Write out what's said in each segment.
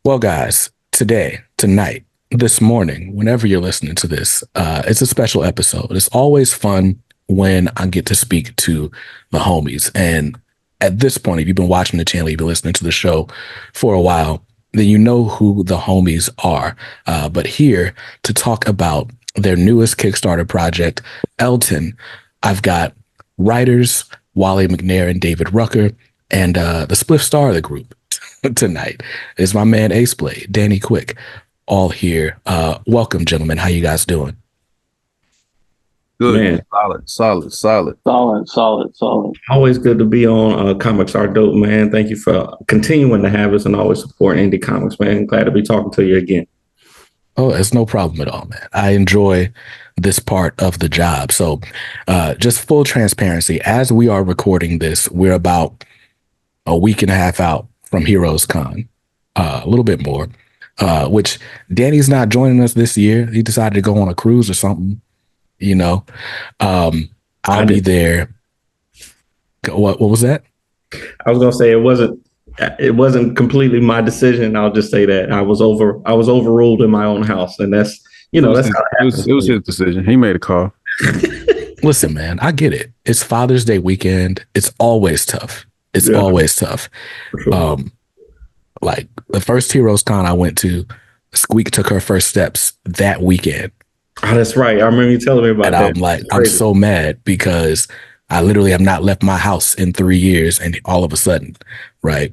Well, guys, tonight, this morning, whenever you're listening to this, it's a special episode. It's always fun when I get to speak to the homies. And at this point, if you've been watching the channel, you've been listening to the show for a while, then you know who the homies are. But here to talk about their newest Kickstarter project, Elton, I've got writers Wolly McNair and David Rucker, and the spliff star of the group tonight is my man Ace Blade, Danny Quick, all here. Welcome, gentlemen. How you guys doing? Good, Man. solid. Always good to be on Comics Are Dope, man. Thank you for continuing to have us and always supporting indie comics, man. Glad to be talking to you again. Oh, it's no problem at all, man. I enjoy this part of the job. So just full transparency, as we are recording this, we're about a week and a half out from Heroes Con, a little bit more, which Danny's not joining us this year. He decided to go on a cruise or something, you know. I'll be there. What was that? I was gonna say it wasn't completely my decision. I'll just say that I was overruled in my own house, and that's that's how it happens. It was his decision. He made a call. Listen, man, I get it. It's Father's Day weekend. It's always tough. It's always tough. Sure. Like the first Heroes Con I went to, Squeak took her first steps that weekend. Oh, that's right. I remember you telling me about that. I'm like, I'm so mad because I literally have not left my house in 3 years, and all of a sudden, right?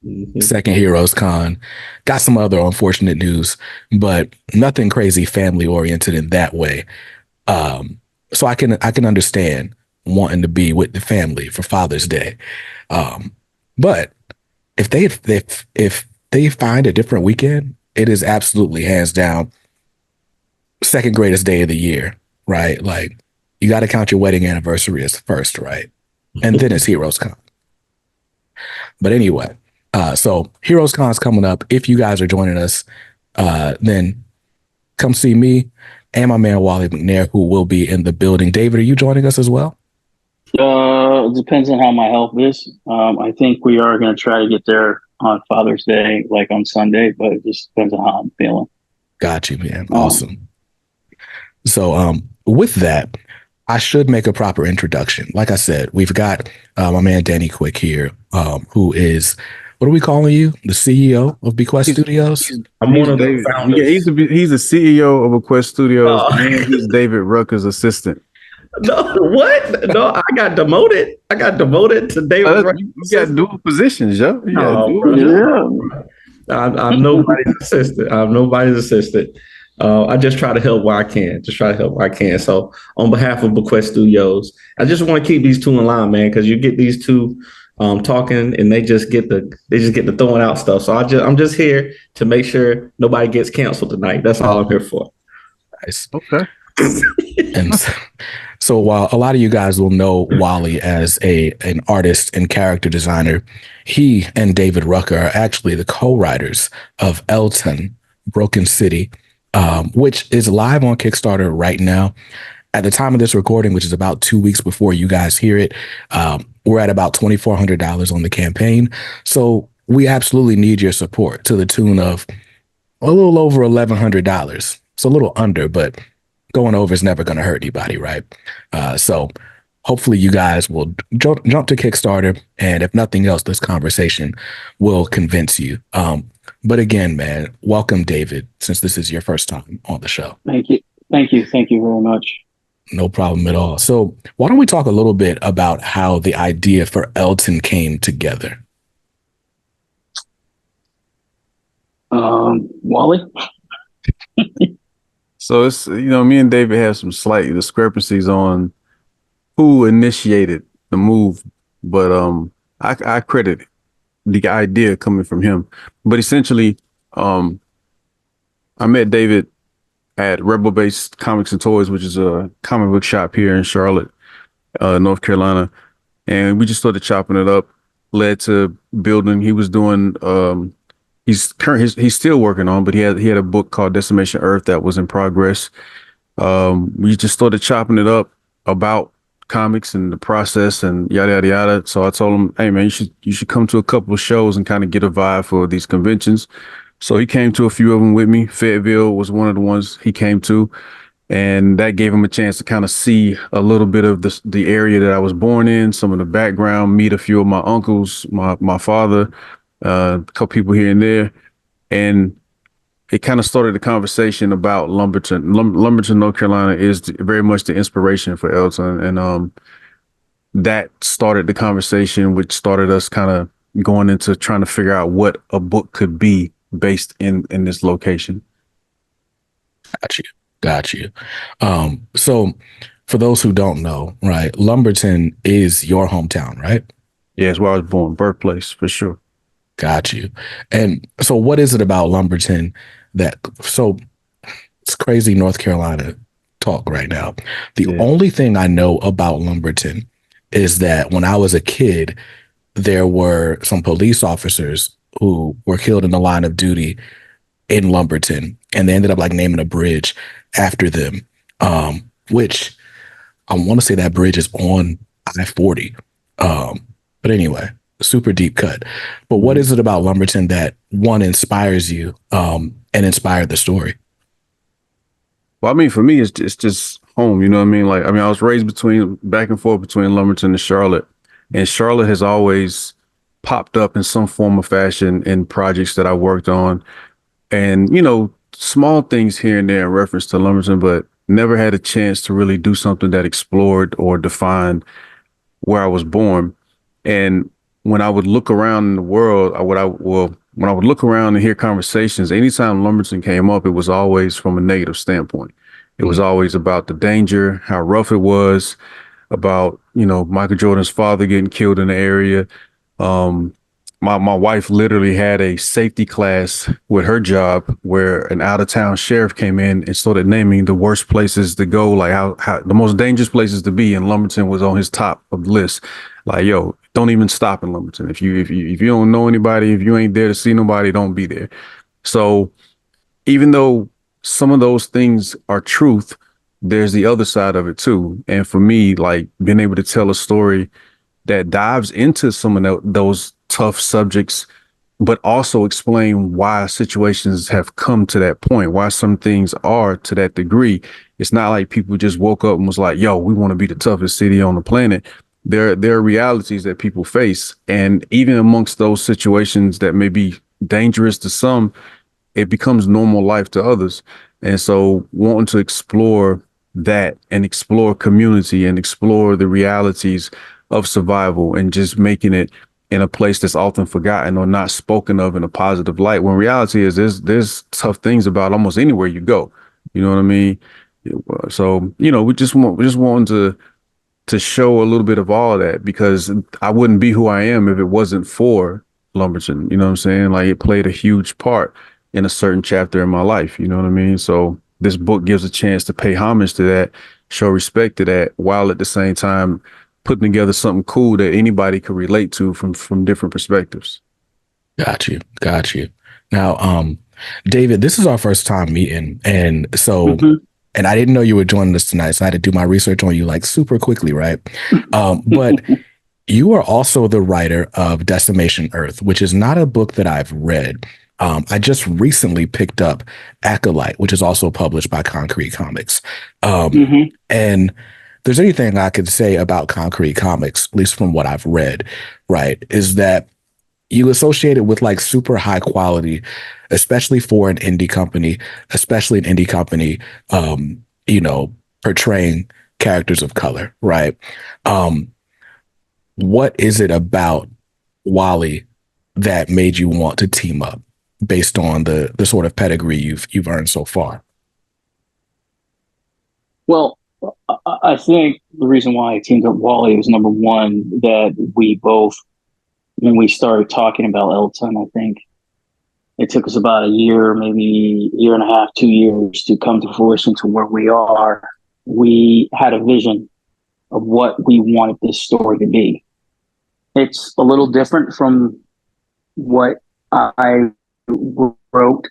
Mm-hmm. Second Heroes Con, got some other unfortunate news, but nothing crazy family oriented in that way. So I can understand wanting to be with the family for Father's Day. But if they find a different weekend, it is absolutely hands down second greatest day of the year, right? Like you got to count your wedding anniversary as first, right? And then it's Heroes Con. But anyway, so Heroes Con is coming up. If you guys are joining us, then come see me and my man Wolly McNair, who will be in the building. David, are you joining us as well? It depends on how my health is. I think we are going to try to get there on Father's Day, like on Sunday, but it just depends on how I'm feeling. Got you, man. Awesome. So with that, I should make a proper introduction. Like I said, we've got my man Danny Quick here, who is, what are we calling you? The CEO of Bequest Studios? I'm one of the founders. Yeah, he's the CEO of Bequest Studios, and he's David Rucker's assistant. No, what? No, I got demoted. To David Rucker. You got dual positions, yo. I'm nobody's assistant. I just try to help where I can. So on behalf of Bequest Studios, I just want to keep these two in line, man, because you get these two talking and they just get to throwing out stuff. So I'm just here to make sure nobody gets canceled tonight. That's all I'm here for. Nice. Okay. And so while a lot of you guys will know Wolly as an artist and character designer, he and David Rucker are actually the co-writers of Elton, Broken City, which is live on Kickstarter right now. At the time of this recording, which is about 2 weeks before you guys hear it, we're at about $2,400 on the campaign. So we absolutely need your support to the tune of a little over $1,100. It's a little under, but going over is never going to hurt anybody, right? So hopefully you guys will jump to Kickstarter, and if nothing else, this conversation will convince you. But again, man, welcome, David, since this is your first time on the show. Thank you very much. No problem at all. So why don't we talk a little bit about how the idea for Elton came together? Wolly? So it's, me and David have some slight discrepancies on who initiated the move, but I credit the idea coming from him. But essentially, I met David at Rebel Based Comics and Toys, which is a comic book shop here in Charlotte, North Carolina, and we just started chopping it up. Led to building. He was doing. He's still working on, but he had a book called Decimation Earth that was in progress. We just started chopping it up about comics and the process and yada yada yada. So I told him, hey man, you should come to a couple of shows and kind of get a vibe for these conventions. So he came to a few of them with me. Fayetteville was one of the ones he came to, and that gave him a chance to kind of see a little bit of the area that I was born in, some of the background, meet a few of my uncles, my father, a couple people here and there, and it kind of started the conversation about Lumberton. Lumberton, North Carolina, is very much the inspiration for Elton, and that started the conversation, which started us kind of going into trying to figure out what a book could be based in this location. Got you. Got you. So for those who don't know, right, Lumberton is your hometown, right? Yeah, it's where I was born, birthplace for sure. Got you. And so what is it about Lumberton so it's crazy North Carolina talk right now. The only thing I know about Lumberton is that when I was a kid, there were some police officers who were killed in the line of duty in Lumberton, and they ended up like naming a bridge after them, which I want to say that bridge is on I-40. But anyway, super deep cut. But what is it about Lumberton that one inspires you and inspired the story? Well, I mean, for me, it's just home. You know what I mean? Like, I mean, I was raised back and forth between Lumberton and Charlotte, and Charlotte has always popped up in some form of fashion in projects that I worked on, and small things here and there in reference to Lumberton, but never had a chance to really do something that explored or defined where I was born. And when I would look around in the world, when I would look around and hear conversations, anytime Lumberton came up, it was always from a negative standpoint. It was always about the danger, how rough it was, about, Michael Jordan's father getting killed in the area. My wife literally had a safety class with her job where an out of town sheriff came in and started naming the worst places to go, like how the most dangerous places to be. And Lumberton was on his top of the list. Like, yo, don't even stop in Lumberton. If you don't know anybody, if you ain't there to see nobody, don't be there. So even though some of those things are truth, there's the other side of it too. And for me, like being able to tell a story that dives into some of those tough subjects, but also explain why situations have come to that point, why some things are to that degree. It's not like people just woke up and was like, yo, we want to be the toughest city on the planet. There are realities that people face. And even amongst those situations that may be dangerous to some, it becomes normal life to others. And so wanting to explore that and explore community and explore the realities of survival and just making it in a place that's often forgotten or not spoken of in a positive light. When reality is there's tough things about almost anywhere you go. You know what I mean? So, we just wanted to show a little bit of all of that, because I wouldn't be who I am if it wasn't for Lumberton. You know what I'm saying? Like, it played a huge part in a certain chapter in my life. You know what I mean? So this book gives a chance to pay homage to that, show respect to that, while at the same time putting together something cool that anybody could relate to from different perspectives. Got you. Now, David, this is our first time meeting. And so, and I didn't know you were joining us tonight, so I had to do my research on you like super quickly, right? But you are also the writer of Decimation Earth, which is not a book that I've read. I just recently picked up Acolyte, which is also published by Concrete Comics. And if there's anything I could say about Concrete Comics, at least from what I've read, right, is that you associate it with like super high quality, especially for an indie company, portraying characters of color, right? What is it about Wolly that made you want to team up based on the sort of pedigree you've earned so far? Well, I think the reason why I teamed up Wolly was, number one, that we both, when we started talking about Elton, I think it took us about a year, maybe year and a half, 2 years to come to fruition to where we are. We had a vision of what we wanted this story to be. It's a little different from what I wrote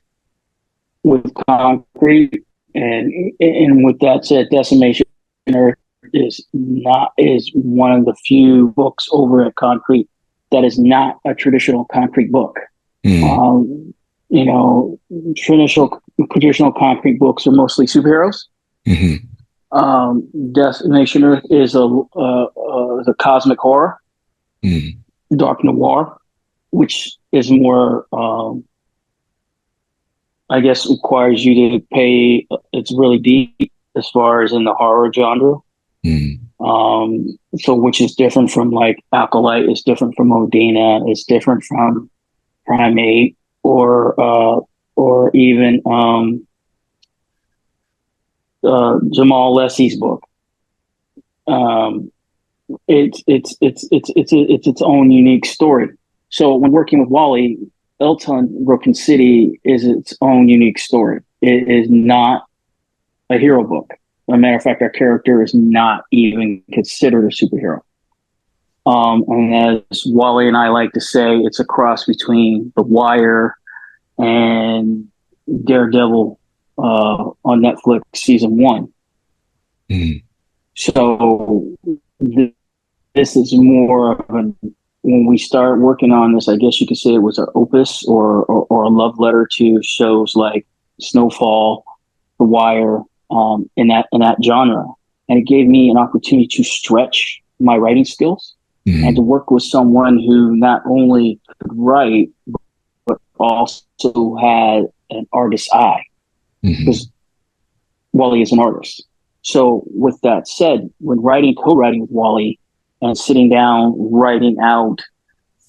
with Concrete. And with that said, Decimation Earth is one of the few books over at Concrete that is not a traditional Concrete book. you know, traditional concrete books are mostly superheroes. Mm-hmm. Destination Earth is a cosmic horror, Mm. dark noir, which is more, I guess, requires you to pay. It's really deep as far as in the horror genre. Mm. So which is different from like Acolyte, is different from Odina, is different from Primate, or even Jamal Lessie's book. Um, it's its own unique story. So when working with Wally, Elton Broken City is its own unique story. It is not a hero book. As a matter of fact, our character is not even considered a superhero. And as Wally and I like to say, it's a cross between The Wire and Daredevil on Netflix season 1. Mm. So this is more of an, when we start working on this, I guess you could say it was an opus or a love letter to shows like Snowfall, The Wire, in that genre. And it gave me an opportunity to stretch my writing skills and to work with someone who not only could write, but also had an artist's eye, because Wally is an artist. So with that said, when co-writing with Wally and sitting down, writing out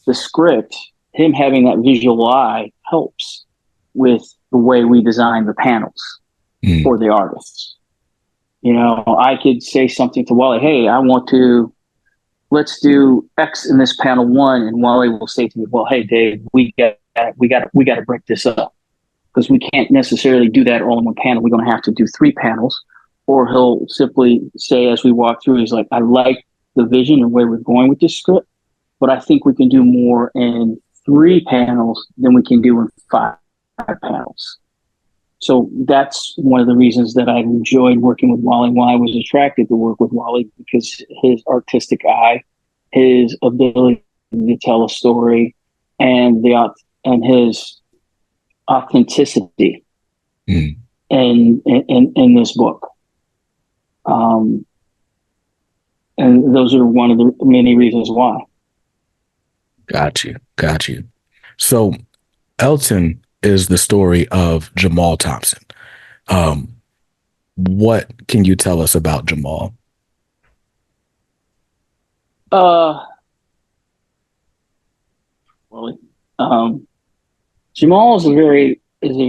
the script, him having that visual eye helps with the way we design the panels for the artists. You know, I could say something to Wally, hey, let's do X in this panel 1, and Wally will say to me, well, hey, Dave, we got to break this up, because we can't necessarily do that all in one panel. We're going to have to do 3 panels. Or he'll simply say, as we walk through, he's like, I like the vision and where we're going with this script, but I think we can do more in 3 panels than we can do in 5 panels. So that's one of the reasons that I enjoyed working with Wally, why I was attracted to work with Wally, because his artistic eye, his ability to tell a story, and his authenticity in this book. And those are one of the many reasons why. Got you. So Elton is the story of Jamal Thompson. What can you tell us about Jamal? Jamal is a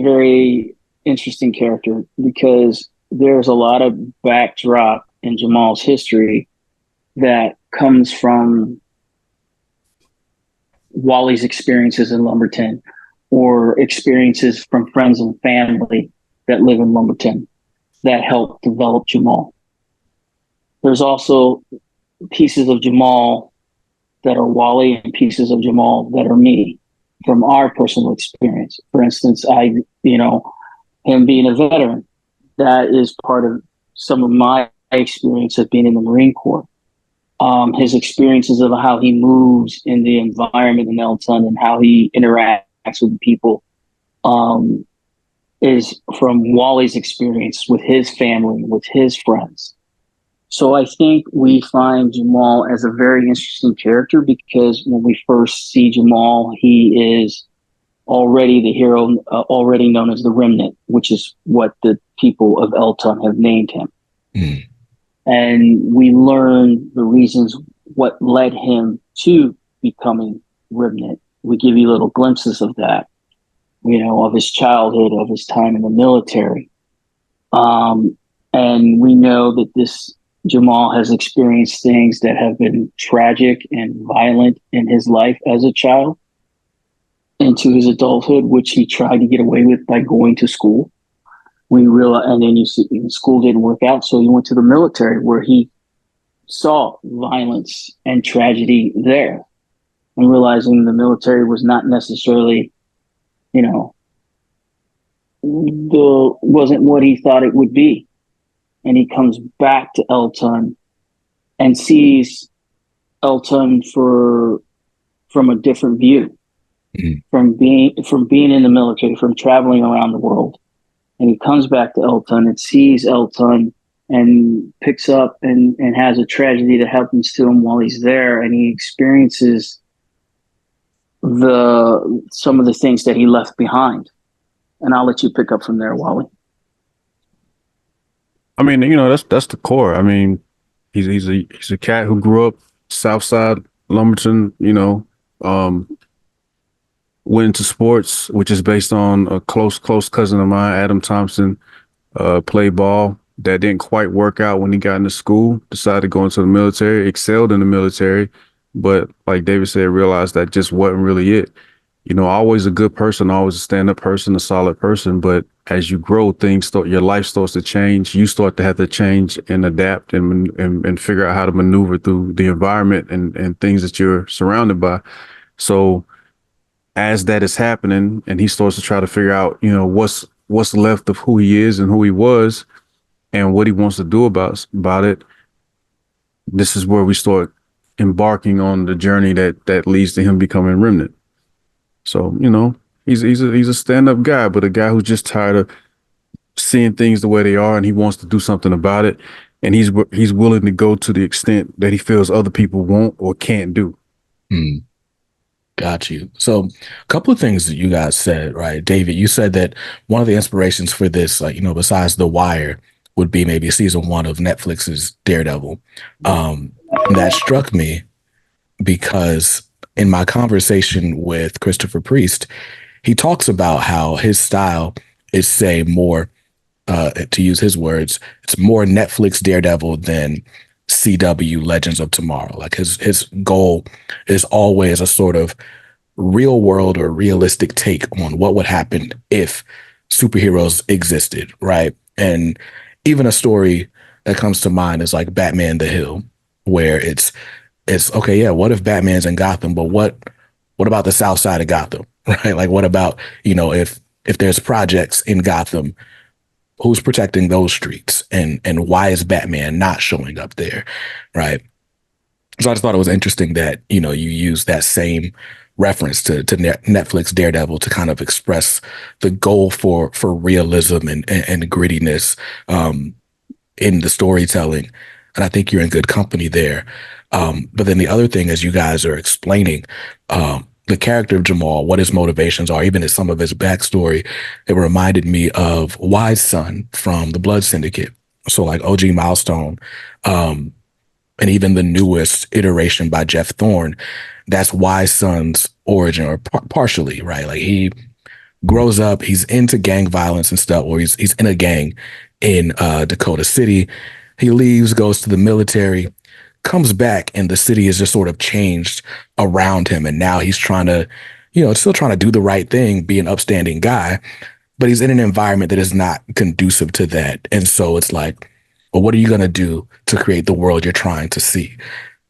very interesting character, because there's a lot of backdrop in Jamal's history that comes from Wally's experiences in Lumberton, or experiences from friends and family that live in Lumberton that helped develop Jamal. There's also pieces of Jamal that are Wally and pieces of Jamal that are me from our personal experience. For instance, him being a veteran, that is part of some of my experience of being in the Marine Corps. His experiences of how he moves in the environment in Elton and how he interacts with people is from Wally's experience with his family, with his friends. So I think we find Jamal as a very interesting character, because when we first see Jamal, he is already the hero, already known as the Remnant, which is what the people of Elton have named him. And we learn the reasons what led him to becoming Remnant. We give you little glimpses of that, of his childhood, of his time in the military. And we know that this Jamal has experienced things that have been tragic and violent in his life as a child into his adulthood, which he tried to get away with by going to school. We realized, and then school didn't work out, so he went to the military, where he saw violence and tragedy there, and realizing the military was not necessarily, wasn't what he thought it would be. And he comes back to Elton and sees Elton from a different view. Mhm. from being in the military, from traveling around the world, and he comes back to Elton and sees Elton and picks up and has a tragedy that happens to him while he's there, and he experiences some of the things that he left behind. And I'll let you pick up from there, Wally. I mean, that's the core. I mean, he's a cat who grew up Southside Lumberton. Went into sports, which is based on a close cousin of mine, Adam Thompson. Played ball. That didn't quite work out when he got into school. Decided to go into the military. Excelled in the military, but like David said, realized that just wasn't really it. Always a good person, always a stand-up person, a solid person. But as you grow, your life starts to change. You start to have to change and adapt and figure out how to maneuver through the environment and things that you're surrounded by. So as that is happening, and he starts to try to figure out, what's left of who he is and who he was, and what he wants to do about it. This is where we start embarking on the journey that leads to him becoming Remnant. So, he's a stand-up guy, but a guy who's just tired of seeing things the way they are, and he wants to do something about it. And he's willing to go to the extent that he feels other people won't or can't do. Mm. Got you. So a couple of things that you guys said, right? David, you said that one of the inspirations for this, besides The Wire, would be maybe season 1 of Netflix's Daredevil. And that struck me because in my conversation with Christopher Priest, he talks about how his style is, say, more, to use his words, it's more Netflix Daredevil than CW Legends of Tomorrow. Like his goal is always a sort of real world or realistic take on what would happen if superheroes existed, right? And even a story that comes to mind is like Batman the Hill, where it's okay, yeah, what if Batman's in Gotham, but what about the south side of Gotham, right? Like what about, if there's projects in Gotham, who's protecting those streets, and why is Batman not showing up there, right? So I just thought it was interesting that, you use that same reference to Netflix Daredevil to kind of express the goal for realism and grittiness in the storytelling. And I think you're in good company there. But then the other thing, as you guys are explaining the character of Jamal, what his motivations are, even in some of his backstory, it reminded me of Wise Son from the Blood Syndicate. So like OG Milestone, and even the newest iteration by Jeff Thorne, that's Wise Son's origin, or partially, right? Like he grows up, he's into gang violence and stuff, or he's in a gang in Dakota City. He leaves, goes to the military, comes back, and the city is just sort of changed around him. And now he's trying to, still trying to do the right thing, be an upstanding guy, but he's in an environment that is not conducive to that. And so it's like, well, what are you going to do to create the world you're trying to see?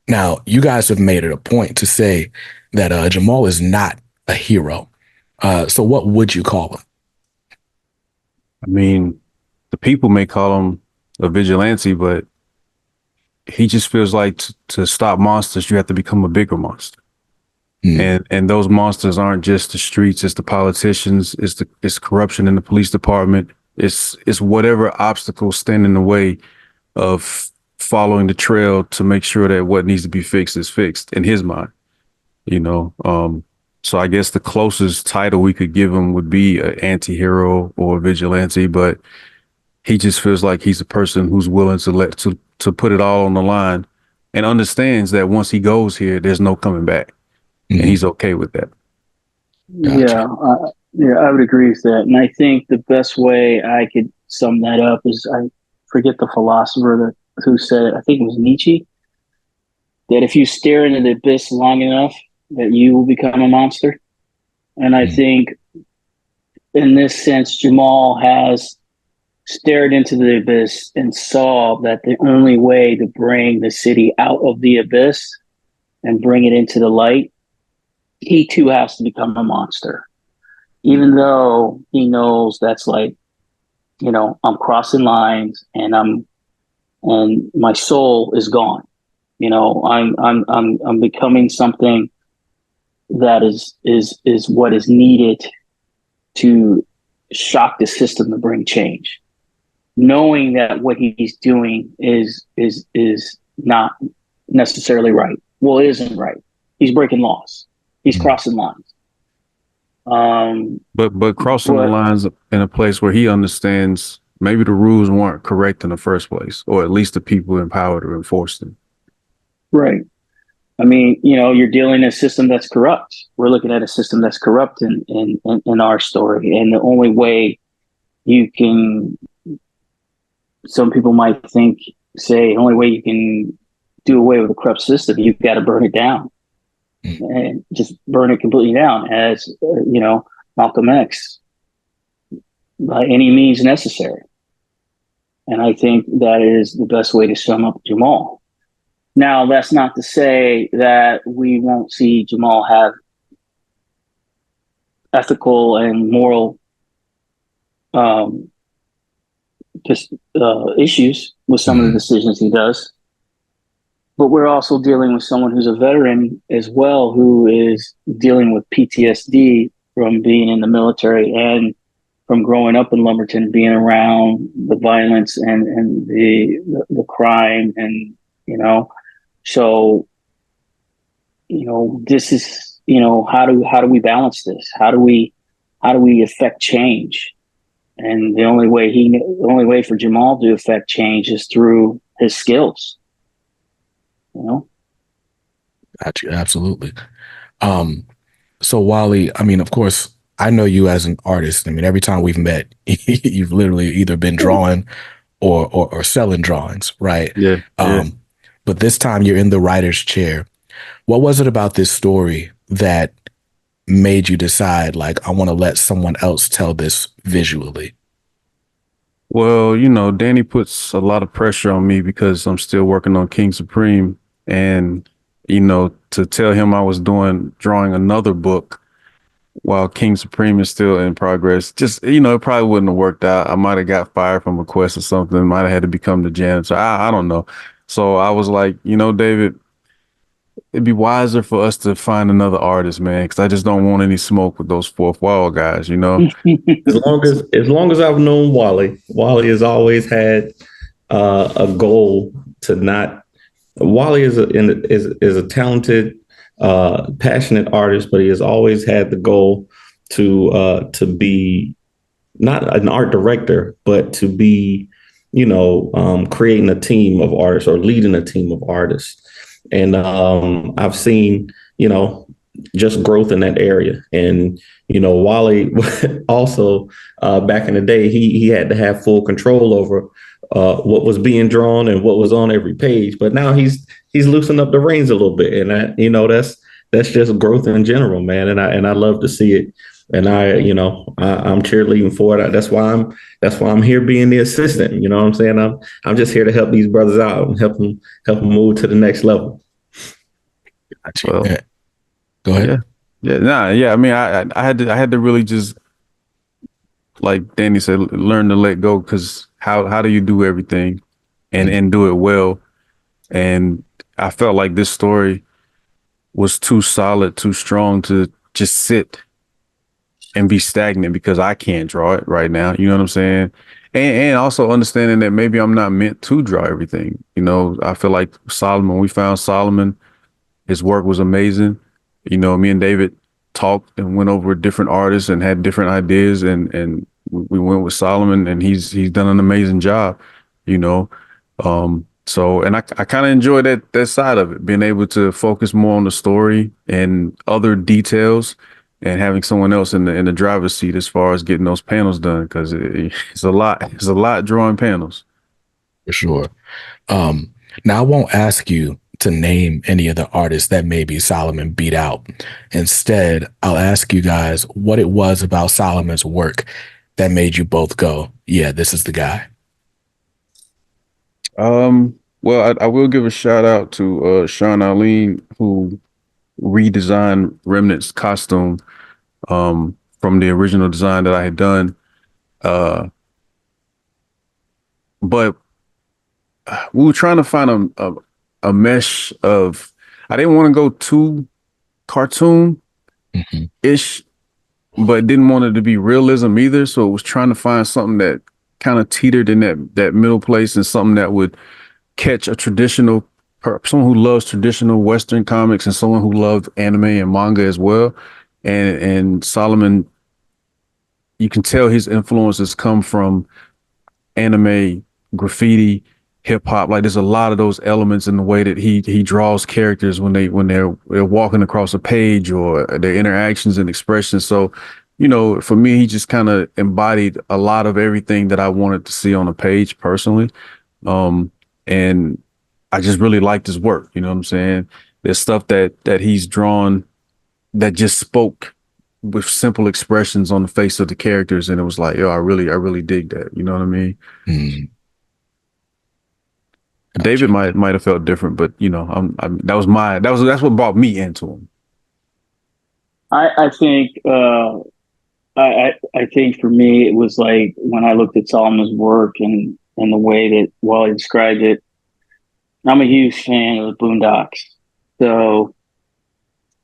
Now, you guys have made it a point to say that Jamal is not a hero. So what would you call him? I mean, the people may call him a vigilante, but he just feels like to stop monsters, you have to become a bigger monster. And those monsters aren't just the streets, it's the politicians, it's corruption in the police department, it's whatever obstacles stand in the way of following the trail to make sure that what needs to be fixed is fixed in his mind. So I guess the closest title we could give him would be an anti-hero or a vigilante, but he just feels like he's a person who's willing to put it all on the line and understands that once he goes here, there's no coming back. And he's okay with that. Gotcha. Yeah, I would agree with that. And I think the best way I could sum that up is, I forget the philosopher who said it, I think it was Nietzsche, that if you stare into the abyss long enough, that you will become a monster. And I think in this sense, Jamal has stared into the abyss and saw that the only way to bring the city out of the abyss and bring it into the light, he too has to become a monster. Even though he knows that's like, I'm crossing lines and my soul is gone. I'm becoming something that is what is needed to shock the system to bring change. Knowing that what he's doing is not necessarily right. Well, it isn't right. He's breaking laws. He's crossing lines. But crossing the lines in a place where he understands maybe the rules weren't correct in the first place, or at least the people in power to enforce them. Right. I mean, you're dealing in a system that's corrupt. We're looking at a system that's corrupt in our story. And the only way you can, some people might say, the only way you can do away with a corrupt system, you've got to burn it down. And just burn it completely down, as Malcolm X, by any means necessary. And I think that is the best way to sum up Jamal. Now, that's not to say that we won't see Jamal have ethical and moral issues with some of the decisions he does. But we're also dealing with someone who's a veteran as well, who is dealing with PTSD from being in the military and from growing up in Lumberton, being around the violence and the crime, and so this is how do we balance this? How do we affect change? And the only way for Jamal to affect change is through his skills. Got you. Absolutely. So Wally, I mean, of course, I know you as an artist. I mean, every time we've met, you've literally either been drawing or selling drawings, right? Yeah. But this time you're in the writer's chair. What was it about this story that made you decide, like, I want to let someone else tell this visually? Well, Danny puts a lot of pressure on me because I'm still working on King Supreme. And, to tell him I was drawing another book while King Supreme is still in progress, just, it probably wouldn't have worked out. I might have got fired from a quest or something, might have had to become the janitor. I don't know. So I was like, David, it'd be wiser for us to find another artist, man, because I just don't want any smoke with those fourth wall guys, As long as I've known Wally has always had a goal to not. Wally is a talented, passionate artist, but he has always had the goal to be not an art director, but to be, creating a team of artists or leading a team of artists. And I've seen, just growth in that area. And, Wally also, back in the day, he had to have full control over what was being drawn and what was on every page. But now he's loosened up the reins a little bit. And that's just growth in general, man. And I love to see it. And I'm cheerleading for it. That's why I'm here being the assistant. You know what I'm saying? I'm just here to help these brothers out and help them move to the next level. Well, yeah. Go ahead. I mean, I had to really just, like Danny said, learn to let go, because how do you do everything and do it well? And I felt like this story was too solid, too strong to just sit and be stagnant because I can't draw it right now. You know what I'm saying? And also understanding that maybe I'm not meant to draw everything. I feel like we found Solomon, his work was amazing. Me and David talked and went over different artists and had different ideas, and we went with Solomon, and he's done an amazing job, So, and I kind of enjoy that side of it, being able to focus more on the story and other details, and having someone else in the driver's seat as far as getting those panels done, because it's a lot drawing panels. For sure. Now I won't ask you to name any of the artists that maybe Solomon beat out. Instead, I'll ask you guys what it was about Solomon's work that made you both go, yeah, this is the guy. Well, I will give a shout out to Sean Arleen, who redesigned Remnant's costume from the original design that I had done. But we were trying to find a mesh of, I didn't want to go too cartoon, Mhm. ish, but didn't want it to be realism either. So it was trying to find something that kind of teetered in that middle place, and something that would catch a traditional someone who loves traditional Western comics and someone who loved anime and manga as well. And Solomon, you can tell his influences come from anime, graffiti, hip hop. Like there's a lot of those elements in the way that he draws characters when they're walking across a page, or their interactions and expressions. So, for me, he just kind of embodied a lot of everything that I wanted to see on a page personally. And I just really liked his work. You know what I'm saying? There's stuff that he's drawn that just spoke with simple expressions on the face of the characters, and it was like, yo, I really dig that. You know what I mean? Mm. David Gotcha. might have felt different, but that's what brought me into him. I think I think for me it was like when I looked at Solomon's work and the way that Wally described it. I'm a huge fan of the Boondocks, so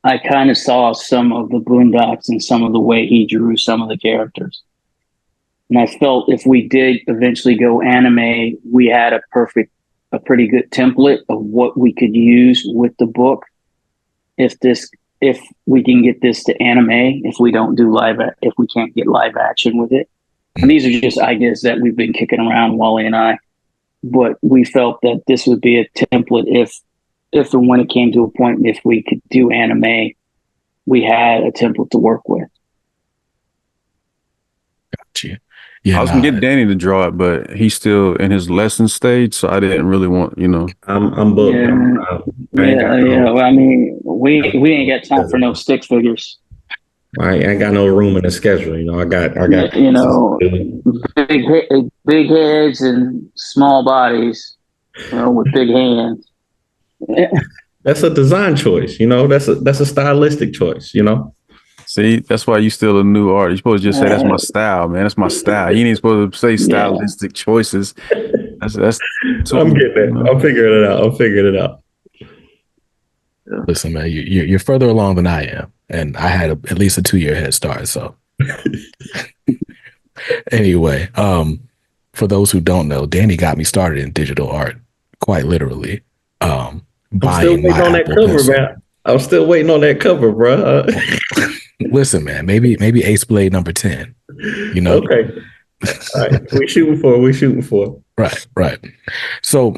I kind of saw some of the Boondocks and some of the way he drew some of the characters. And I felt if we did eventually go anime, we had a pretty good template of what we could use with the book. If we can get this to anime, if we don't do if we can't get live action with it. And these are just ideas that we've been kicking around, Wally and I. But we felt that this would be a template if and when it came to a point, if we could do anime, we had a template to work with. Gotcha. I Yeah, was gonna nah. get Danny to draw it, but he's still in his lesson stage, so I didn't really want. I'm booked. Yeah, I ain't got yeah. no. Well, I mean, we ain't got time for no stick figures. I ain't got no room in the schedule. I got. You know, big heads and small bodies, with big hands. That's a design choice. That's a stylistic choice. See, that's why you still a new artist. You're supposed to just say that's my style, man. That's my style. You ain't supposed to say Yeah. stylistic choices. That's I'm getting it. I'm figuring it out. I'm figuring it out. Listen, man, you're further along than I am, and I had at least a 2-year head start. So anyway, for those who don't know, Danny got me started in digital art, quite literally. I'm still Buying waiting my on that Apple cover, Pencil. man. I'm still waiting on that cover, bro. Listen, man, maybe Ace Blade number 10. Okay. All right. We're shooting for. Right. So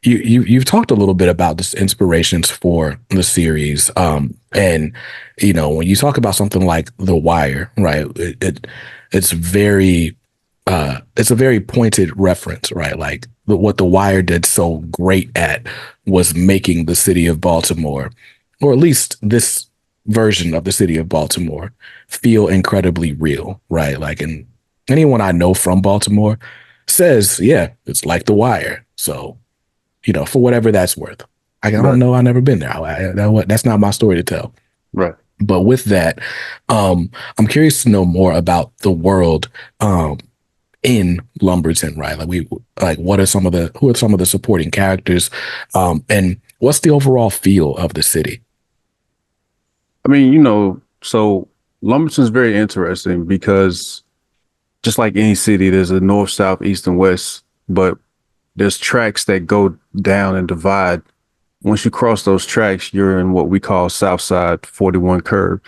you've talked a little bit about the inspirations for the series, and when you talk about something like The Wire, right? It's a very pointed reference, right? Like what The Wire did so great at was making the city of Baltimore, or at least this version of the city of Baltimore, feel incredibly real, right? Like, and anyone I know from Baltimore says, yeah, it's like The Wire. So, for whatever that's worth. I don't know. I've never been there. That's not my story to tell. Right. But with that, I'm curious to know more about the world in Lumberton, right? Who are some of the supporting characters, and what's the overall feel of the city? I mean, so Lumberton's very interesting because just like any city, there's a north, south, east, and west, but there's tracks that go down and divide. Once you cross those tracks, you're in what we call South Side 41 curve.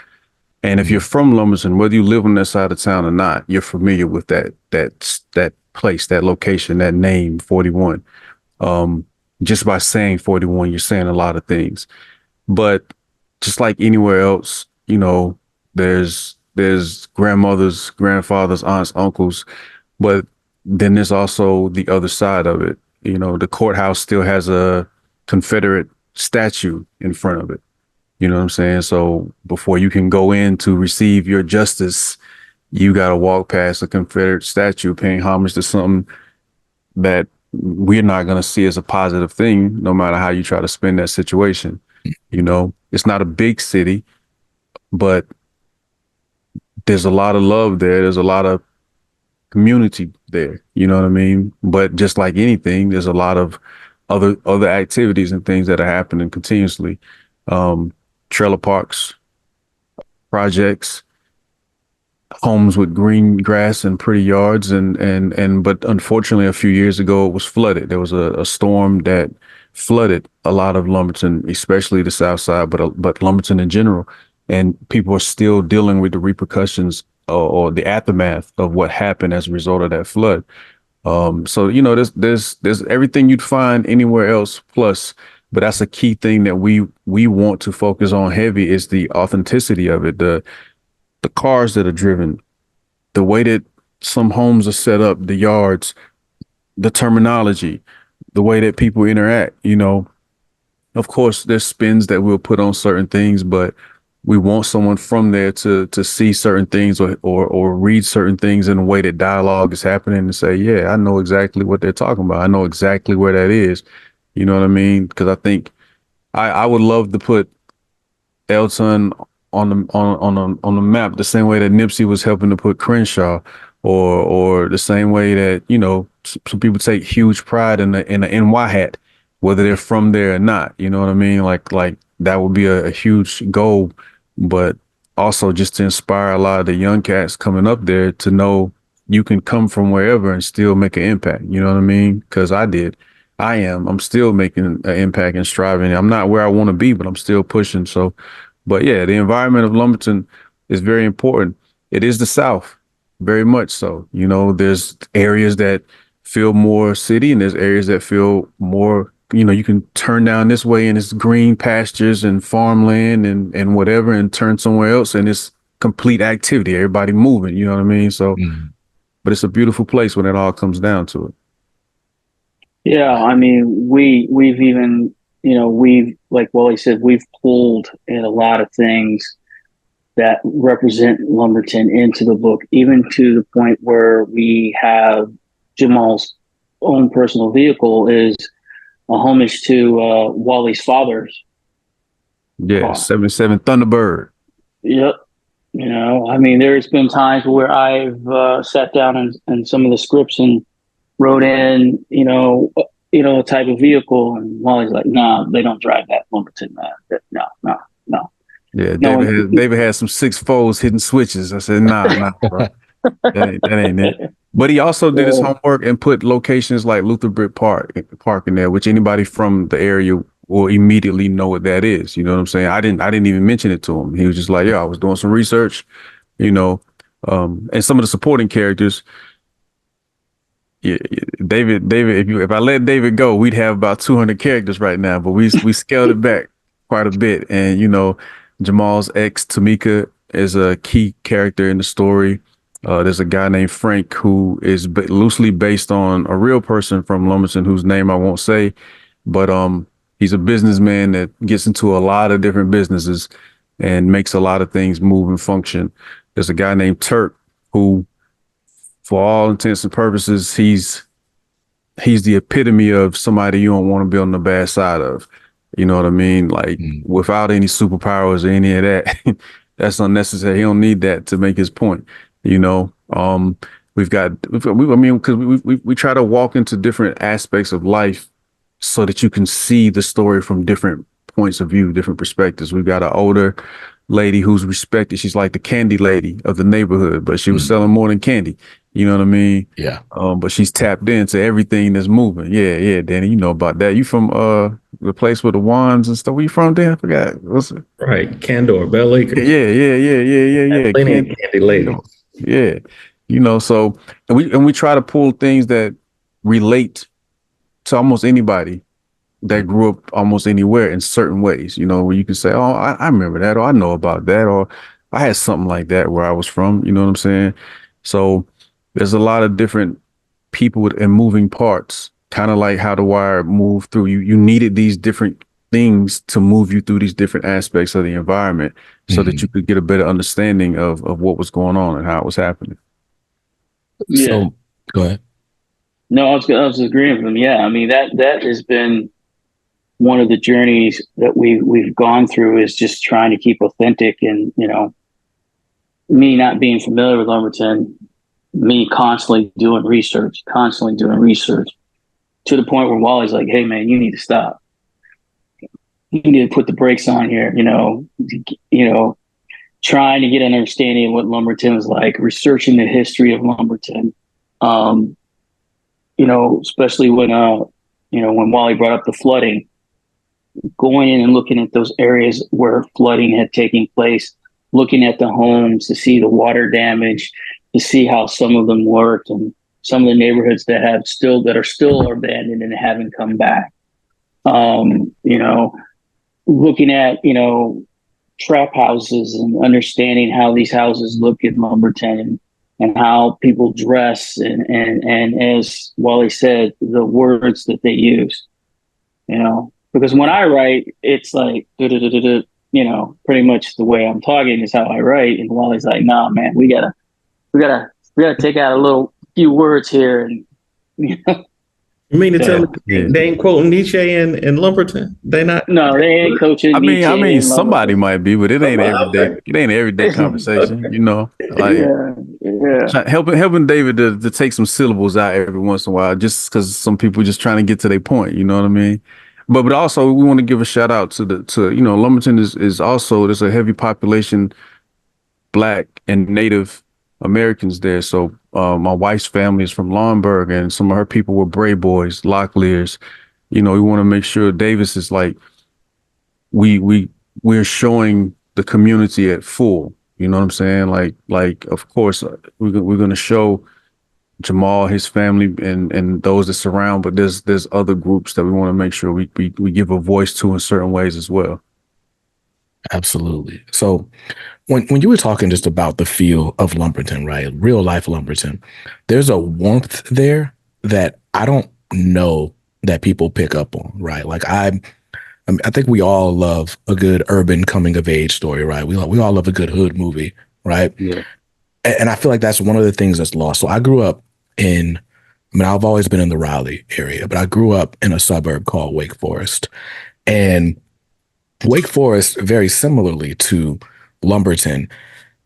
And if you're from Lumberton, whether you live on that side of town or not, you're familiar with that place, that location, that name 41. Just by saying 41, you're saying a lot of things. But just like anywhere else, there's grandmothers, grandfathers, aunts, uncles, but then there's also the other side of it. The courthouse still has a Confederate statue in front of it. You know what I'm saying? So before you can go in to receive your justice, you got to walk past a Confederate statue paying homage to something that we're not going to see as a positive thing, no matter how you try to spin that situation. It's not a big city, but there's a lot of love there. There's a lot of community there. You know what I mean? But just like anything, there's a lot of other activities and things that are happening continuously. Trailer parks, projects, homes with green grass and pretty yards, and but unfortunately a few years ago it was flooded. There was a storm that flooded a lot of Lumberton, especially the south side, but Lumberton in general, and people are still dealing with the repercussions or the aftermath of what happened as a result of that flood. So there's everything you'd find anywhere else plus, but that's a key thing that we want to focus on heavy is the authenticity of it, the cars that are driven, the way that some homes are set up, the yards, the terminology, the way that people interact. Of course, there's spins that we'll put on certain things, but we want someone from there to see certain things or read certain things in a way that dialogue is happening and say, yeah, I know exactly what they're talking about. I know exactly where that is. You know what I mean? Because I think I would love to put Elton on the map the same way that Nipsey was helping to put Crenshaw, or the same way that some people take huge pride in the NY hat, whether they're from there or not. You know what I mean? Like that would be a huge goal, but also just to inspire a lot of the young cats coming up there to know you can come from wherever and still make an impact. You know what I mean? Because I did. I'm still making an impact and striving. I'm not where I want to be, but I'm still pushing. So, but yeah, the environment of Lumberton is very important. It is the South, very much so. There's areas that feel more city and there's areas that feel more, you can turn down this way and it's green pastures and farmland and whatever, and turn somewhere else and it's complete activity, everybody moving, you know what I mean? So, but it's a beautiful place when it all comes down to it. Yeah, I mean, we've even, we've, like Wally said, we've pulled in a lot of things that represent Lumberton into the book, even to the point where we have Jamal's own personal vehicle is a homage to Wally's father's car. 77 Thunderbird. Yep. I mean, there's been times where I've sat down and some of the scripts and wrote in, a type of vehicle, and Wally's like, "No, they don't drive that Lumberton, man. No." Yeah, David had some 6.4s hitting switches. I said, nah, bro. that ain't it. But he also did his homework and put locations like Luther Brick Park in there, which anybody from the area will immediately know what that is. You know what I'm saying? I didn't even mention it to him. He was just like, "Yeah, I was doing some research," and some of the supporting characters. Yeah, David. If I let David go, we'd have about 200 characters right now. But we scaled it back quite a bit, and Jamal's ex Tamika is a key character in the story. There's a guy named Frank who is loosely based on a real person from Lumberton whose name I won't say, but he's a businessman that gets into a lot of different businesses and makes a lot of things move and function. There's a guy named Turk who, for all intents and purposes, he's the epitome of somebody you don't want to be on the bad side of. You know what I mean? Like without any superpowers or any of that, that's unnecessary. He don't need that to make his point. We try to walk into different aspects of life so that you can see the story from different points of view, different perspectives. We've got an older lady who's respected. She's like the candy lady of the neighborhood, but she was selling more than candy. You know what I mean? Yeah. But she's tapped into everything that's moving. Yeah, Danny, you know about that. You from the place with the wands and stuff? Where you from, Dan? I forgot. What's it? Right, Candor, Bell Acres. Yeah. Candy lady. Yeah. So and we try to pull things that relate to almost anybody that grew up almost anywhere in certain ways, where you can say, "Oh, I remember that," or "I know about that," or "I had something like that where I was from." You know what I'm saying? So there's a lot of different people and moving parts, kind of like how the wire moved through. You needed these different things to move you through these different aspects of the environment so that you could get a better understanding of what was going on and how it was happening. Yeah. So go ahead. No, I was agreeing with him. Yeah, I mean that has been one of the journeys that we've gone through, is just trying to keep authentic, and me not being familiar with Lumberton, me constantly doing research to the point where Wally's like, "Hey man, you need to stop. You need to put the brakes on here." trying to get an understanding of what Lumberton is like, researching the history of Lumberton. Especially when when Wally brought up the flooding, going in and looking at those areas where flooding had taken place, looking at the homes to see the water damage, to see how some of them worked, and some of the neighborhoods that are still abandoned and haven't come back. Looking at trap houses and understanding how these houses look in Lumberton, and how people dress, and as Wally said, the words that they use. Because when I write, it's like pretty much the way I'm talking is how I write, and Wally's like, "Nah, man, we gotta take out a few words here." And You mean to tell me they ain't quoting Nietzsche and Lumberton? They not? No, they ain't coaching. I mean, Nietzsche somebody might be, but it ain't everyday. It ain't everyday conversation, Like helping David to take some syllables out every once in a while, just because some people just trying to get to their point. You know what I mean? But also we want to give a shout out to Lumberton is also, there's a heavy population, Black and Native Americans there. So my wife's family is from Laurinburg, and some of her people were Brave Boys, Locklears. We want to make sure Davis is like, we're showing the community at full. You know what I'm saying? Like of course we're going to show Jamal, his family, and those that surround, but there's other groups that we want to make sure we give a voice to in certain ways as well. Absolutely. So when you were talking just about the feel of Lumberton, right? Real life Lumberton, there's a warmth there that I don't know that people pick up on, right? Like I think we all love a good urban coming of age story, right? We all love a good hood movie, right? Yeah. And I feel like that's one of the things that's lost. So I grew up I've always been in the Raleigh area, but I grew up in a suburb called Wake Forest. And Wake Forest, very similarly to Lumberton,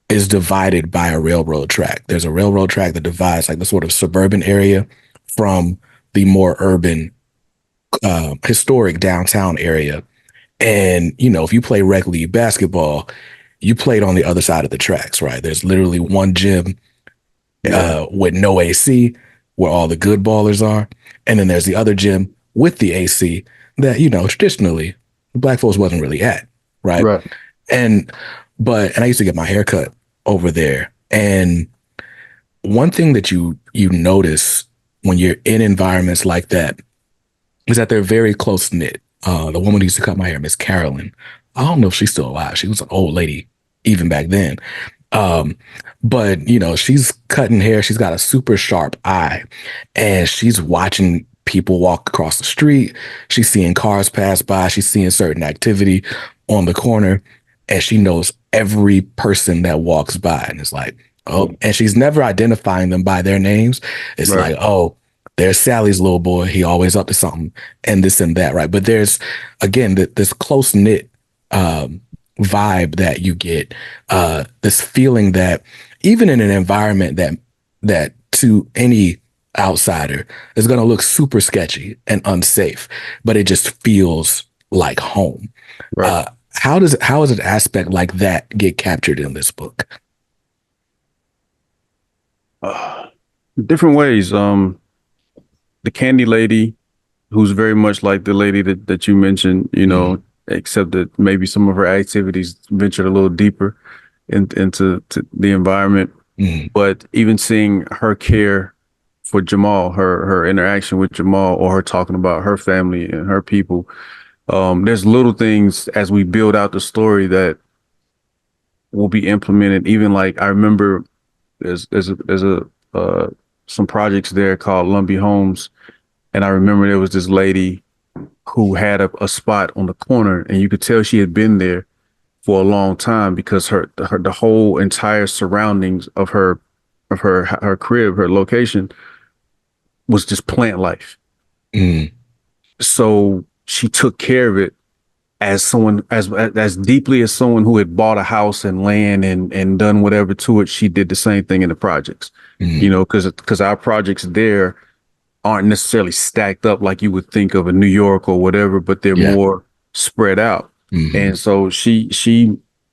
is divided by a railroad track. There's a railroad track that divides like the sort of suburban area from the more urban, historic downtown area. And, if you play rec league basketball, you played on the other side of the tracks, right? There's literally one gym with no AC where all the good ballers are. And then there's the other gym with the AC that, traditionally Black folks wasn't really at, right? Right. And I used to get my hair cut over there. And one thing that you notice when you're in environments like that is that they're very close knit. The woman who used to cut my hair, Miss Carolyn, I don't know if she's still alive. She was an old lady even back then. But she's cutting hair. She's got a super sharp eye, and she's watching people walk across the street. She's seeing cars pass by. She's seeing certain activity on the corner, and she knows every person that walks by. And it's like, oh, and she's never identifying them by their names. It's like, oh, there's Sally's little boy. He always up to something, and this and that, right? But there's, again, this close knit vibe that you get, this feeling that even in an environment that to any outsider is going to look super sketchy and unsafe, but it just feels like home. Right. How does an aspect like that get captured in this book? Different ways. The candy lady, who's very much like the lady that you mentioned, except that maybe some of her activities ventured a little deeper into the environment. But even seeing her care for Jamal, her interaction with Jamal, or her talking about her family and her people, there's little things as we build out the story that will be implemented. Even like I remember there's some projects there called Lumbee Homes, and I remember there was this lady who had a spot on the corner, and you could tell she had been there for a long time because the whole entire surroundings of her crib, her location, was just plant life. So she took care of it as someone as deeply as someone who had bought a house and land and done whatever to it. She did the same thing in the projects, because our projects there aren't necessarily stacked up like you would think of a New York or whatever, but they're more spread out. And so she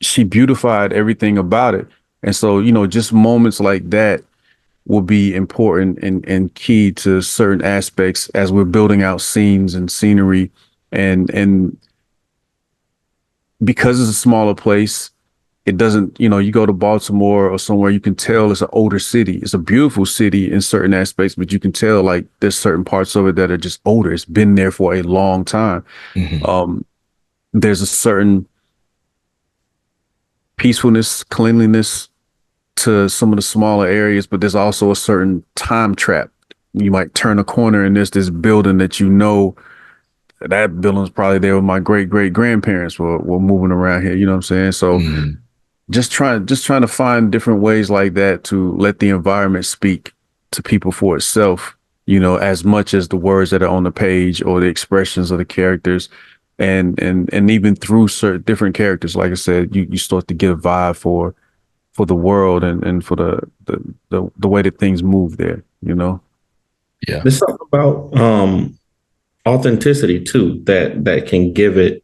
she beautified everything about it. And so, just moments like that will be important and key to certain aspects as we're building out scenes and scenery. And because it's a smaller place, it doesn't, you go to Baltimore or somewhere, you can tell it's an older city. It's a beautiful city in certain aspects, but you can tell like there's certain parts of it that are just older. It's been there for a long time. There's a certain peacefulness, cleanliness to some of the smaller areas, but there's also a certain time trap. You might turn a corner and there's this building that that building's probably there with my great grandparents were moving around here. You know what I'm saying? So just trying to find different ways like that to let the environment speak to people for itself, as much as the words that are on the page or the expressions of the characters. And even through certain different characters, like I said, you start to get a vibe for the world and for the way that things move there, Yeah. There's something about authenticity too that can give it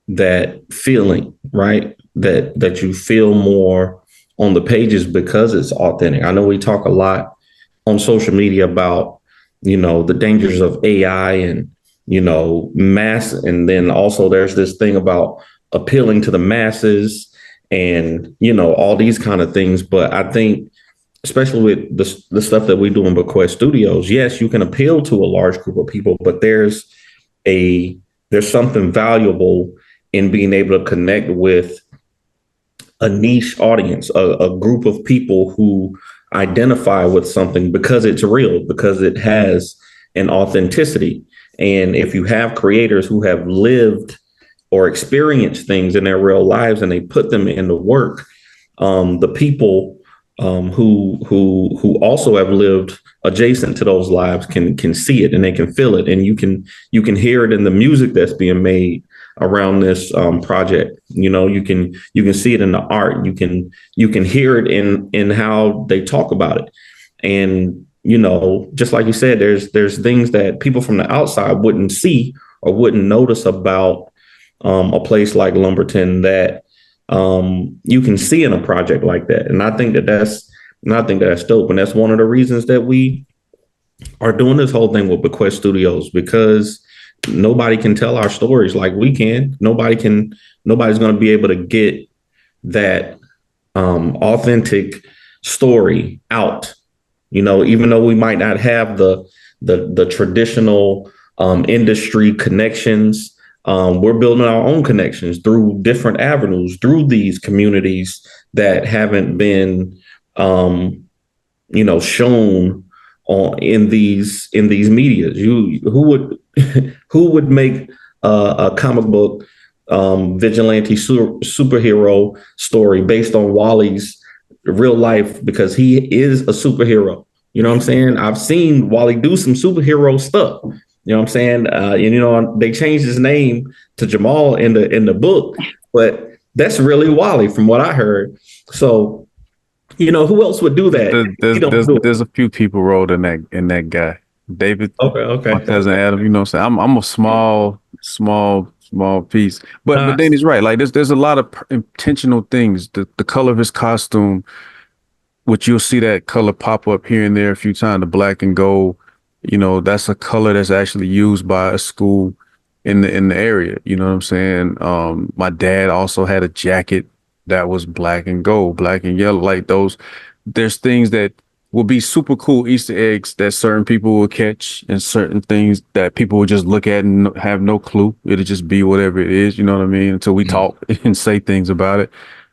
that feeling, right? That you feel more on the pages because it's authentic. I know we talk a lot on social media about, the dangers of AI and, mass. And then also there's this thing about appealing to the masses and, all these kind of things. But I think, especially with the stuff that we do in Bequest Studios, yes, you can appeal to a large group of people, but there's something valuable in being able to connect with a niche audience, a group of people who identify with something because it's real, because it has an authenticity. And if you have creators who have lived or experienced things in their real lives and they put them into work, the people who also have lived adjacent to those lives can see it and they can feel it, and you can hear it in the music that's being made around this project. You can see it in the art. You can hear it in how they talk about it. And just like you said, there's things that people from the outside wouldn't see or wouldn't notice about a place like Lumberton that you can see in a project like that. And I think that's dope. And that's one of the reasons that we are doing this whole thing with Bequest Studios, because nobody can tell our stories like we can. Nobody's going to be able to get that authentic story out. Even though we might not have the traditional industry connections, we're building our own connections through different avenues, through these communities that haven't been, shown on in these medias. Who would make a comic book vigilante superhero story based on Wally's real life, because he is a superhero? You know what I'm saying? I've seen Wally do some superhero stuff. You know what I'm saying? And they changed his name to Jamal in the book, but that's really Wally from what I heard. So, who else would do that? There's a few people rolled in that guy. David, Okay. my cousin Adam, what I'm saying? I'm a small piece. But Danny's right. Like there's a lot of intentional things. The color of his costume, which you'll see that color pop up here and there a few times, the black and gold. That's a color that's actually used by a school in the area. You know what I'm saying? My dad also had a jacket that was black and gold, black and yellow, like those. There's things that will be super cool Easter eggs that certain people will catch, and certain things that people will just look at and have no clue. It'll just be whatever it is, you know what I mean? Until we talk and say things about it.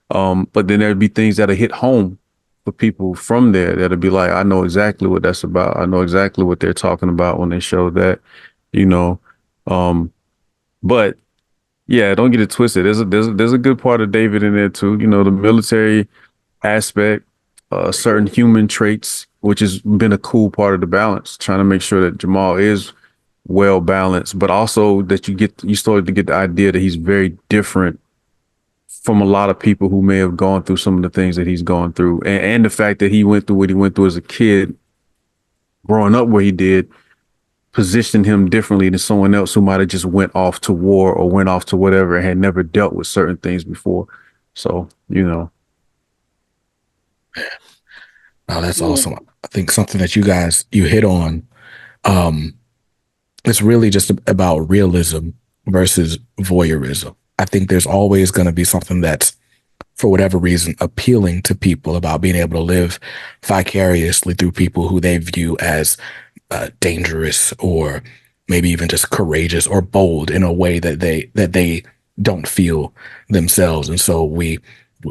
But then there'll be things that'll hit home for people from there that'll be like, I know exactly what that's about. I know exactly what they're talking about when they show that, But yeah, don't get it twisted. There's a good part of David in there too. The military aspect, certain human traits, which has been a cool part of the balance. Trying to make sure that Jamal is well balanced, but also that you started to get the idea that he's very different from a lot of people who may have gone through some of the things that he's gone through, and the fact that he went through what he went through as a kid, growing up where he did, positioned him differently than someone else who might have just went off to war or went off to whatever and had never dealt with certain things before. So, you know. Oh, that's awesome. I think something that you hit on, um, it's really just about realism versus voyeurism. I think there's always going to be something that's, for whatever reason, appealing to people about being able to live vicariously through people who they view as dangerous or maybe even just courageous or bold in a way that they don't feel themselves. And so we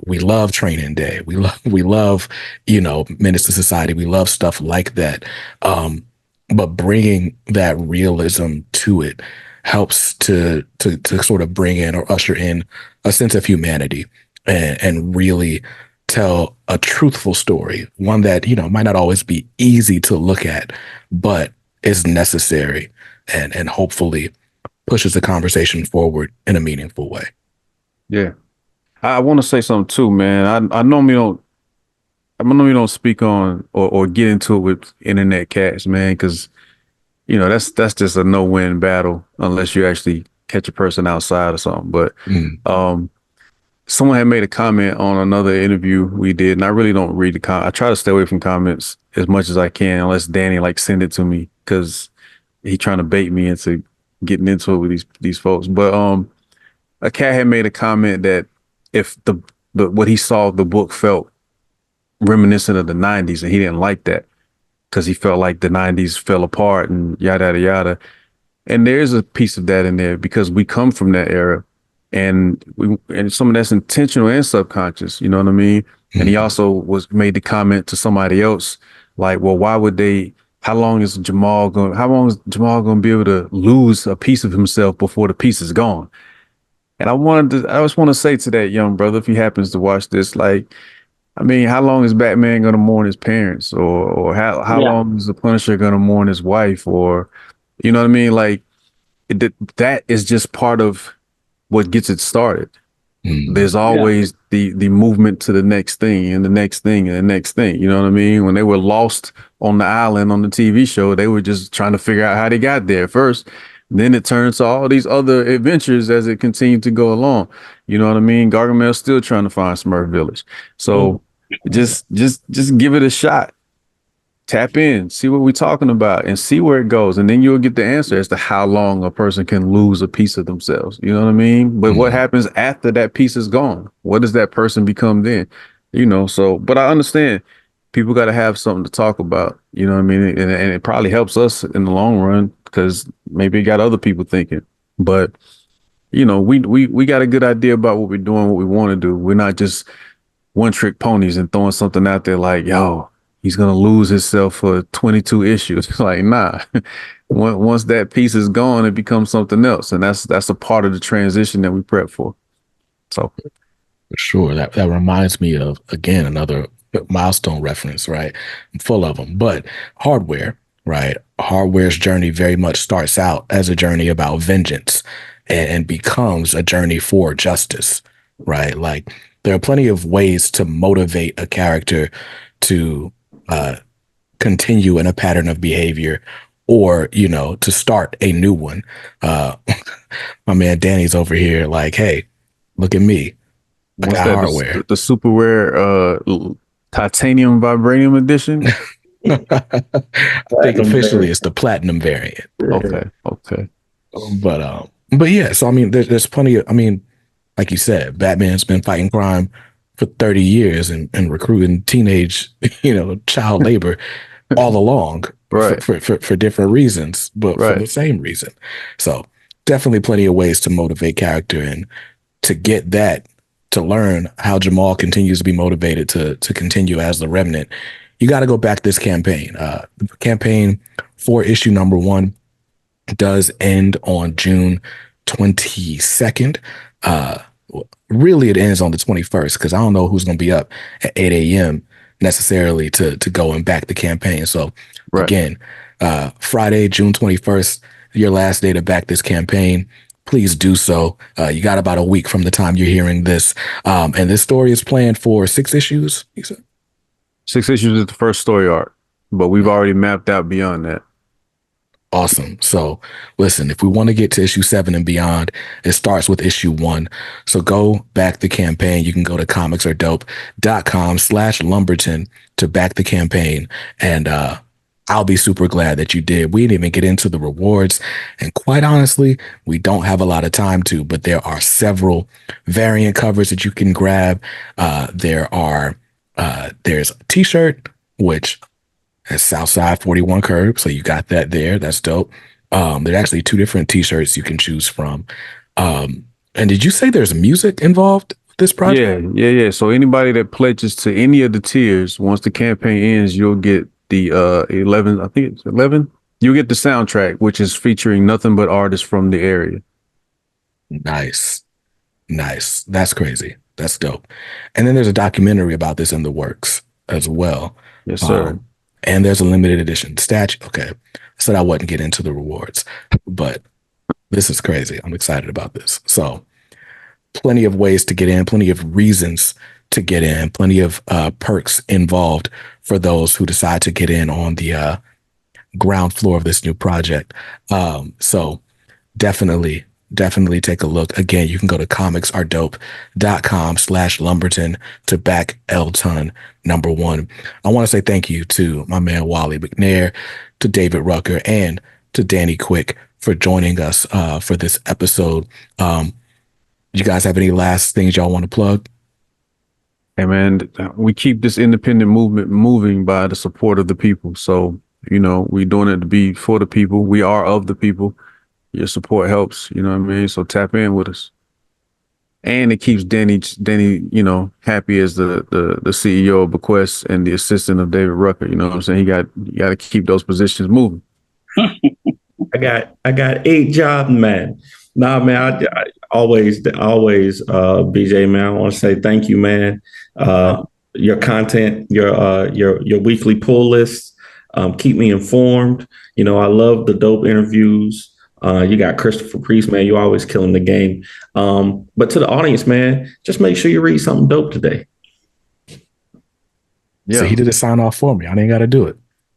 love Training Day. We love Menace to Society. We love stuff like that. But bringing that realism to it helps to sort of bring in or usher in a sense of humanity and really tell a truthful story, one that might not always be easy to look at, but is necessary and hopefully pushes the conversation forward in a meaningful way. Yeah. I want to say something too, man. I normally don't speak on or get into it with internet cats, man, because that's just a no-win battle unless you actually catch a person outside or something. But someone had made a comment on another interview we did, and I really don't read the I try to stay away from comments as much as I can, unless Danny send it to me because he trying to bait me into getting into it with these folks. But a cat had made a comment that if the what he saw the book felt reminiscent of the 90s, and he didn't like that because he felt like the 90s fell apart and yada yada yada. And there's a piece of that in there because we come from that era, and some of that's intentional and subconscious. You know what I mean? Mm-hmm. And he also made the comment to somebody else like, well, why would they? How long is Jamal going to be able to lose a piece of himself before the piece is gone? And I just want to say to that young brother, if he happens to watch this, like, I mean, how long is Batman going to mourn his parents, or how long is the Punisher going to mourn his wife, or, you know what I mean? Like, that is just part of what gets it started. Mm. There's always the movement to the next thing and the next thing and the next thing. You know what I mean? When they were lost on the island on the TV show, they were just trying to figure out how they got there first. Then it turns to all these other adventures as it continued to go along. You know what I mean? Gargamel's still trying to find Smurf Village. So just give it a shot. Tap in, see what we're talking about, and see where it goes. And then you'll get the answer as to how long a person can lose a piece of themselves. You know what I mean? But what happens after that piece is gone? What does that person become then? So, but I understand people got to have something to talk about. You know what I mean? And it probably helps us in the long run because maybe it got other people thinking. But, we got a good idea about what we're doing, what we want to do. We're not just one-trick ponies and throwing something out there like, yo, he's going to lose himself for 22 issues. Like, nah. Once that piece is gone, it becomes something else. And that's a part of the transition that we prep for. So. For sure. That reminds me of, again, another milestone reference, right? I'm full of them. But Hardware, right? Hardware's journey very much starts out as a journey about vengeance and becomes a journey for justice, right? Like, there are plenty of ways to motivate a character to continue in a pattern of behavior or, to start a new one. My man Danny's over here like, hey, look at me. What's that, Hardware. The super rare titanium vibranium edition? I think officially it's the platinum variant. Okay. But yeah, so I mean, there's plenty of, like you said, Batman's been fighting crime for 30 years and recruiting teenage, child labor all along, right? For different reasons, but for the same reason. So definitely plenty of ways to motivate character and to get that, to learn how Jamal continues to be motivated to continue as the Remnant. You got to go back this campaign. The campaign for issue number 1 does end on June 22nd. Really, it ends on the 21st because I don't know who's going to be up at 8 a.m. necessarily to go and back the campaign. So again, Friday, June 21st, your last day to back this campaign. Please do so. You got about a week from the time you're hearing this. And this story is planned for 6 issues, you said? 6 issues is the first story arc, but we've already mapped out beyond that. Awesome. So listen, if we want to get to issue 7 and beyond, it starts with issue 1. So go back the campaign. You can go to comicsaredope.com/Lumberton to back the campaign. And I'll be super glad that you did. We didn't even get into the rewards. And quite honestly, we don't have a lot of time to, but there are several variant covers that you can grab. There's a t-shirt, which has Southside 41 Curb. So you got that there. That's dope. There's actually 2 different t-shirts you can choose from. And did you say there's music involved with this project? Yeah. So anybody that pledges to any of the tiers, once the campaign ends, you'll get the 11, I think it's 11. You'll get the soundtrack, which is featuring nothing but artists from the area. Nice. That's crazy. That's dope. And then there's a documentary about this in the works as well. Yes, sir. And there's a limited edition statue. Okay. I said I wouldn't get into the rewards, but this is crazy. I'm excited about this. So plenty of ways to get in, plenty of reasons to get in, plenty of perks involved for those who decide to get in on the ground floor of this new project. So definitely take a look. Again, you can go to comicsaredope.com/Lumberton to back Elton #1. I want to say thank you to my man Wolly McNair, to David Rucker, and to Danny Quick for joining us for this episode. You guys have any last things y'all want to plug? Hey man, we keep this independent movement moving by the support of the people. So, we're doing it to be for the people. We are of the people. Your support helps, you know what I mean? So tap in with us. And it keeps Danny, happy as the CEO of Bequest and the assistant of David Rucker. You know what I'm saying? You got to keep those positions moving. I got 8 jobs, man. Nah, man, I always, BJ, man, I want to say thank you, man. Your content, your weekly pull lists, keep me informed. I love the dope interviews. You got Christopher Priest, man. You always killing the game. But to the audience, man, just make sure you read something dope today. Yeah. So he did a sign off for me. I didn't got to do it.